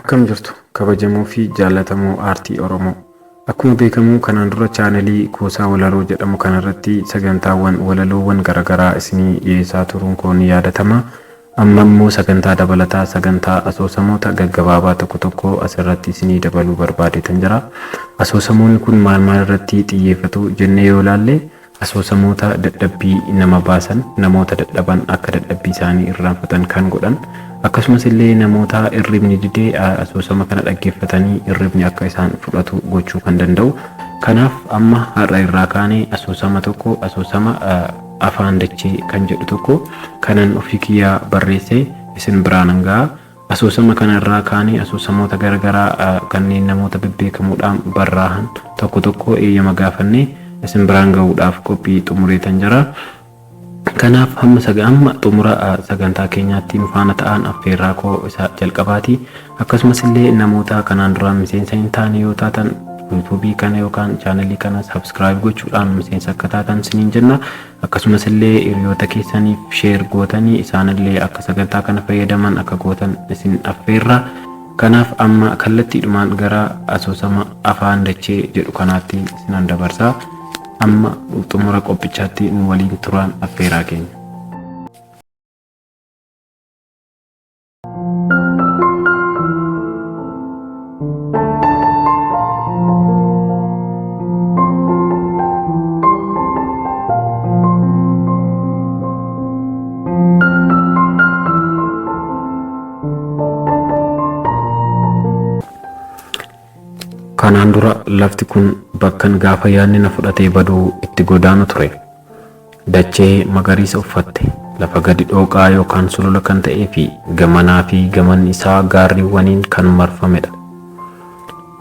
Akkam jirtu kabajamoo fi jaallatamoo aartii Oromoo. Akkuma beekamu kanaan dura chaanelii Kuusaa Walaloo jedhamu kanarratti sagantaawwan walaloowwan garaagaraa isinii dhiyeessaa turuun koo ni yaadatama. Amma immoo sagantaa dabalataa sagantaa asoosamoota gaggabaabaa tokko tokko asirratti isinii dabaluu barbaadeetan jira. Asoosamoonni kun maal irratti xiyyeeffatu jennee yoo ilaalle asoosamoota dadhabbii nama baasan, namoota dadhaban akka dadhabbii isaanii irraanfatan kan godhan, akkasumas illee namoota irribni didee asoosama kana dhaggeeffatanii irribni akka isaan fudhatu gochuu kan danda'u. Kanaaf amma har'a irraa kaanee asoosama tokko asoosama afaan dachee kan jedhu tokko kanan ofii kiyyaa barreessee isin biraan hangaa. Asoosama kana irraa kaanee asoosamoota garaagaraa kanneen namoota bebbeekamuudhaan barraa'an tokko tokko eeyyama gaafannee isin biraan gahuudhaaf qophii xumureetan jira. Kanaaf hamma xumura sagantaa keenyaatti nu faana ta'an affeerraa koo isa jalqabaati. Akkasumas illee namoota kanaan dura miseensa hin taane yoo taatan YouTube kana yookaan chaanelii kana subscribe gochuudhaan miseensa akka taatan isiniin jenna. Akkasumas illee hiriyoota keessaniif share gootanii isaanillee akka sagantaa kana fayyadaman akka gootan isin affeerra. Kanaaf amma kallattiidhumaan gara asoosama afaan dachee jedhu kanaatti isinan dabarsa. Amma xumura qophichaatti nu waliin turan affeeraa keenya. Kanaan dura lafti kun bakkan gaafa yaadni na fudhatee baduu itti godaanu ture. Dachee magariisa uffatte lafa gadi dhooqaa yookaan sulula kan ta'ee fi gamanaa fi gamanni isaa gaarriiwwaniin kan marfamedha.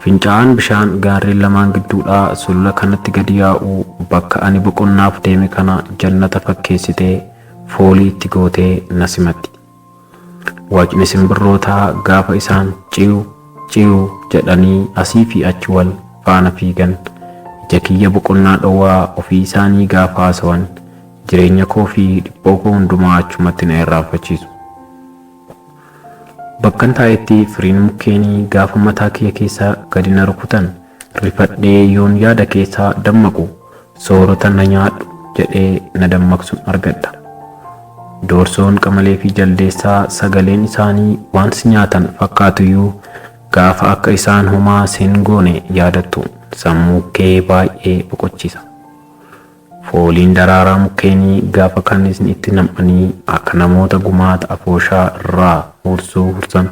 Fincaa'aan bishaan gaarreen lamaan gidduudhaa sulula kanatti gadi yaa'u bakka ani boqonnaaf deeme kana jannata fakkeessitee foolii itti gootee na simatti. Waacni simbirrootaa gaafa isaan ciu jedhanii asii fi achi wal faana fiigan, ija kiyya boqonnaa dhowwaa ofii isaanii gaafa haasawan jireenya koo fi dhiphoo koo hundumaa achumatti na irraanfachiisu. Bakkan taa'etti firiin mukkeenii gaafa mataa kiyya keessaa gadi na rukutan rifadhee yoon yaada keessaa dammaqu soorata na nyaadhu jedhee na dammaqsun argadha. Doorsoon qamalee fi jaldeessaa sagaleen isaanii waan si nyaatan fakkaatuyyuu gaafa akka isaan homaa sin goone yaadattu sammuu kee baay'ee boqochiisa. Fooliin daraaraa mukkeenii gaafa kan isin itti nam'anii akka namoota gumaata afooshaa irraa hursan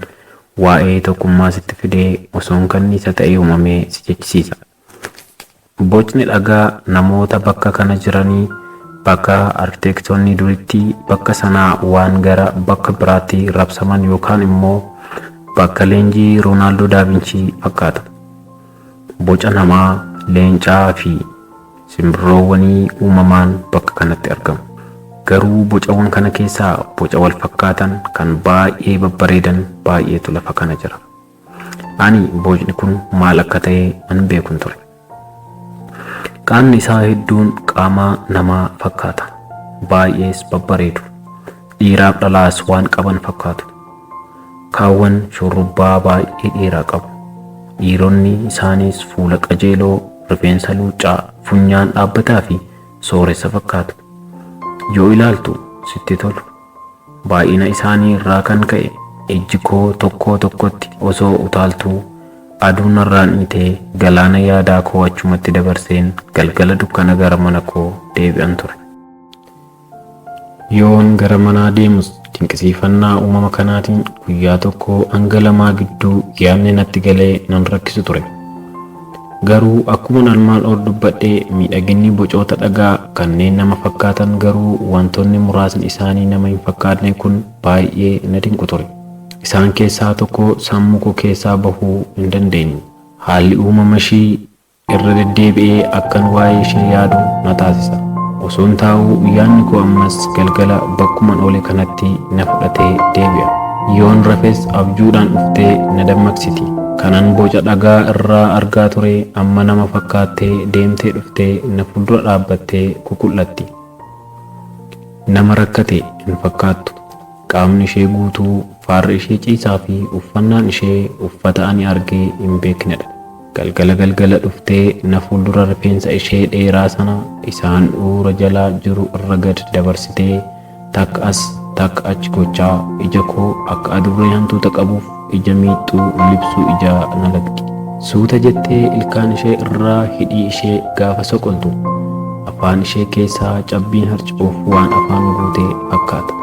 waa'ee tokkummaa sitti fidee osoon kanniisa ta'ee uumamee si jechisiisa. Bocni dhagaa namoota bakka kana jiranii bakka arkitektoonni duritti bakka sanaa waan gara bakka biraatti rabsaman yookaan immoo bakka leenjii Roonaaldoo Daavinchii fakkaata. Boca namaa, leencaa fi simbirroowwanii uumamaan bakka kanatti argamu. Garuu bocawwan kana keessaa boca wal fakkaatan kan baay'ee babbareedan baay'eetu lafa kana jira. Ani bocni kun maal akka ta'e an beekun ture. Qaamni isaa hedduun qaama namaa fakkaata. Baay'ees babbareedu. Dhiiraaf dhalaas waan qaban fakkaatu. Kaawwan shurrubbaa baay'ee dheeraa qabu. Dhiironni isaanis fuula qajeeloo, rifeensa luuccaa, funyaan dhaabbataa fi sooressa fakkaatu. Yoo ilaaltu sitti tolu. Baay'ina isaanii irraa kan ka'e ijji koo tokkotti osoo utaaltuu aduun irraan dhiitee galaana yaadaa koo achumatti dabarseen galgala dukkana gara mana koo deebi'an ture. Yoon gara manaa deemus dinqisiifannaa uumama kanaatiin guyyaa tokko hanga lamaa gidduu yaadni natti galee nan rakkisu ture. Garuu akkuma armaan ol dubbadhee miidhaginni bocoota dhagaa kanneen nama fakkaatan garuu wantoonni muraasni isaanii nama hin fakkaatne kun baay'ee na dinqu ture. Isaan keessaa tokko sammuu koo keessaa bahuu hin dandeenye. Haalli uumama ishii irra deddeebi'ee akkan waa'ee ishee yaadu na taasisa. Osoon taa'uu yaadni koo ammas galgala bakkuman oole kanatti na fudhatee deebi'a. Yoon rafes abjuudhaan dhuftee na dammaqsiti. Kanan boca dhagaa irraa argaa ture amma nama fakkaattee deemtee dhuftee na fuuldura dhaabbattee kukullatti. Nama rakkate hin fakkaattu. Qaamni ishee guutuu, faarri ishee ciisaa fi uffannaan ishee uffata ani argee hin beeknedha. Galgala dhuftee na fuuldura rifeensa ishee dheeraa sana isaan dhuura jalaa jiru irra gad dabarsitee takka as takka achi gochaa ija koo akka adurree hantuuta qabuuf ija miixxuu libsuu ijaa na laqxi. Suuta jettee ilkaan ishee irraa hidhii ishee gaafa soqoltu afaan ishee keessaa cabbiin harca'uuf waan afaan guutee fakkaata.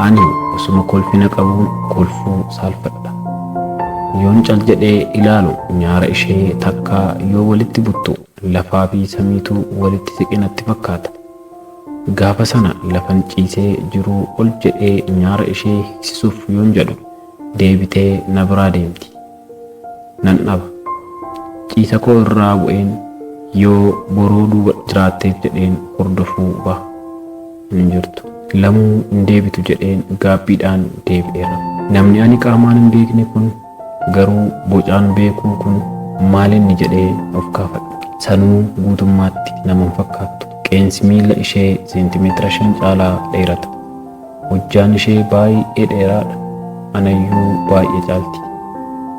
Ani osuma kolfina qabuun kolfuu saalfadha. Yoon cal jedhee ilaalu nyaara ishee takka yoo walitti buttu lafaa fi samiitu walitti siqinatti fakkaata. Gaafa sana lafan ciisee jiru ol jedhee nyaara ishee hiksisuuf yoon jedhu deebitee na biraa deemti. Nan dhaba. Ciisa koo irraa bu'een yoo boroo duuba jiraatteef jedheen hordofuu ba'a. Hin jirtu. Lamuu hin deebitu jedheen gaabbiidhaan deebi'eera. Namni ani qaamaan hin beekne kun garuu bocaan beekuu kun maalinni jedhee of kaafadha. Sanuu guutummaatti nama hin fakkaattu. Qeensi miila ishee seentimeetira 5 caalaa dheerata. Hojjaan ishee baay'ee dheeraadha. Anayyuu baay'ee caalti.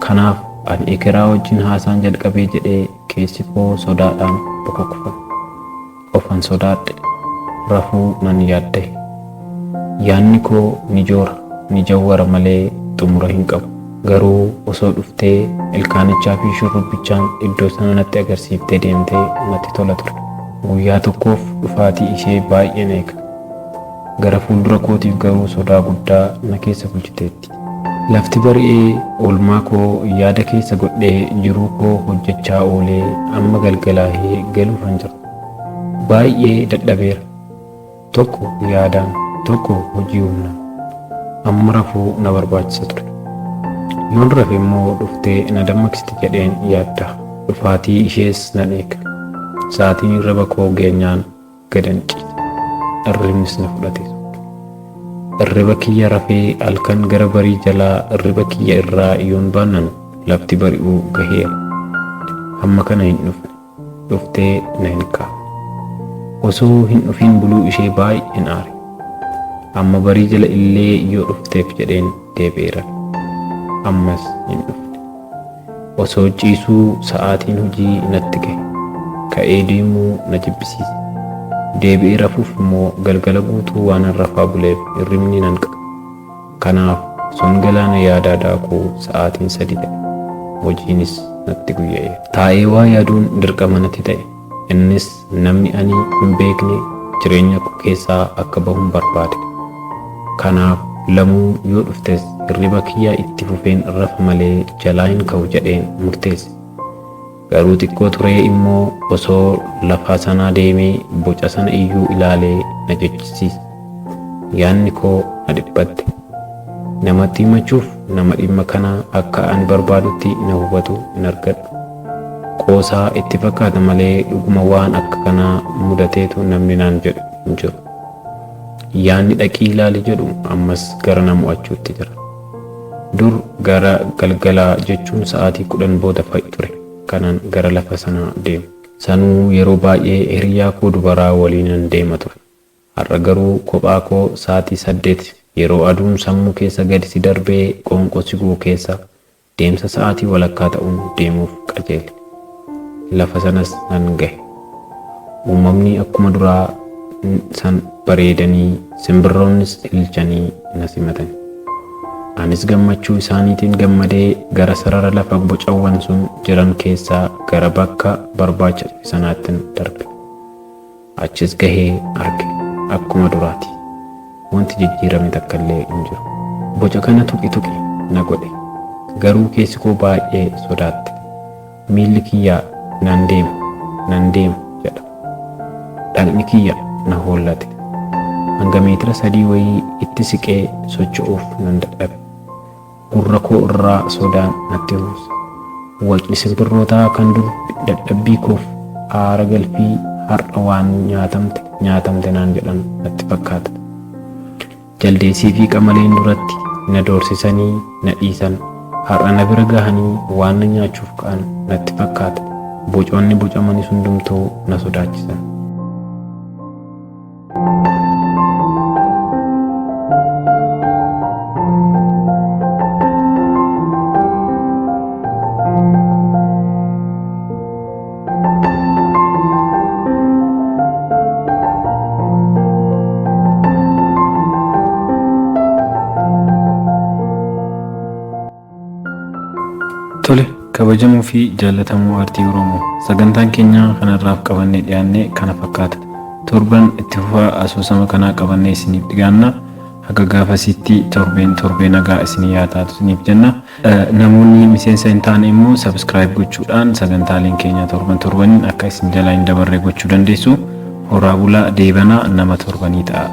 Kanaaf ani ekeraa wajjin haasaan jalqabee jedhee keessi koo sodaadhaan bokokkofa. Ofan sodaadhe. Rafuu nan yaadde. Yaanni koo ni joora, ni jawwara malee xumura hin qabu. Garuu osoo dhuftee ilkaanichaa fi shurrubbichaan iddoo sana natti agarsiiftee deemtee natti tola ture. Guyyaa tokkoof dhufaatii ishee baay'een eega. Gara fuuldura kootiif garuu sodaa guddaa na keessa bulchiteetti. Lafti bari'ee oolmaa koo yaada keessa godhee jiruu koo hojjechaa oolee amma galgalaahee galuufan jira. Baay'ee dadhabeera. Tokko yaadaan, tokko hojii humnaan. Amma rafuu na barbaachisa ture. Yoon rafe immoo dhuftee na dammaqsiti jedheen yaadda. Dhufaatii ishees nan eega. Sa'aatiin irraba koo geenyaan gadan ciise. Irribnis na fudhate. Irriba kiyya rafee halkan gara barii jalaa irriba kiyya irraa yoon baannan lafti bari'uu gaheera. Hamma kana hin dhufne. Dhuftee na hin kaa'u. Osoo hin dhufiin buluu ishee baay'een aare. Amma barii jala illee yoo dhufteef jedheen deebi'eera. Ammas hin dhufne. Osoo ciisuu sa'aatiin hojii natti gahe. Ka'ee deemuu na jibbisiise. Deebi'ee rafuuf immoo galgala guutuu waan rafaa buleef hirribni nan qaba. Kanaaf son galaana yaadaa daakuu sa'aatiin 3 ta'e. Hojiinis natti guyya'e. Taa'ee waa yaaduun dirqama natti ta'e. Innis namni ani hin beekne jireenya koo keessaa akka bahuun barbaade. Kanaaf lamuu yoo dhuftes hirriba kiyyaa itti fufeen rafa malee jalaa hin ka'u jedheen murteesse. Garuu xiqqoo turee immoo osoo lafaa sanaa deemee boca sana iyyuu ilaalee na jechisiise. Yaanni koo na dhiphatte. Namatti himachuuf nama dhimma kana akka ani barbaadutti na hubatu hin argadhu. Qoosaa itti fakkaata malee dhuguma waan akka kanaa mudateetu namni naan jedhu hin jiru. Yaanni dhaqii ilaali jedhu ammas gara na mo'achuutti jira. Dur gara galgalaa jechuun sa'aatii 10 booda fa'i ture. Kanan gara lafa sanaa deemu. Sanuu yeroo baay'ee hiriyaa koo dubaraa waliinan deema ture. Har'a garuu kophaa koo sa'aatii 8 yeroo aduun sammuu keessa gadi si darbee qoonqoo si guu keessa deemsa sa'aatii walakkaa ta'uun deemuuf qajeele. Lafa sanas nan gahe. Uumamni akkuma duraa san bareedanii simbirroonnis ilchanii na simatan. Anis gammachuu isaaniitiin gammadee gara sarara lafa bocawwan sun jiran keessaa gara bakka barbaacha sanaatti darbe. Achis gahee arge akkuma duraati. Wanti jijjiirame takka illee hin jiru. Boca kana tuqi na godhe. Garuu keessi koo baay'ee sodaatte. Miilli kiyya nan deema jedha. Dhaqni kiyya na hollate. Hanga meetira 3 wayii itti siqee socho'uuf nan dadhabe. Gurra koo irraa sodaan natti ruuse. Waqni simbirrootaa kan dur dadhabbii koof aara galfii har'a waan nyaatamte naan jedhan natti fakkaata. Jaldeessii fi qamaleen duratti na doorsisanii na dhiisan har'a na bira gahanii waan na nyaachuuf ka'an natti fakkaata. Bocoonni bocamanii hundumtuu na sodaachisan. Kabajamoo fi jaalatamuu aartii Oromoo sagantaan keenya kanarraaf qabannee dhiyaanne kana fakkaata. Torban itti fufaa asoosama kanaa qabannee isiniif dhiyaanna. Haga gaafasitti torbee nagaa isinii yaa taatu isiniif jenna. Namoonni miseensa hin taane immoo subscribe gochuudhaan sagantaaleen keenya torbaniin akka isin jalaa hin dabarre gochuu dandeessu. Horaa bulaa deebanaa nama torbanii ta'a.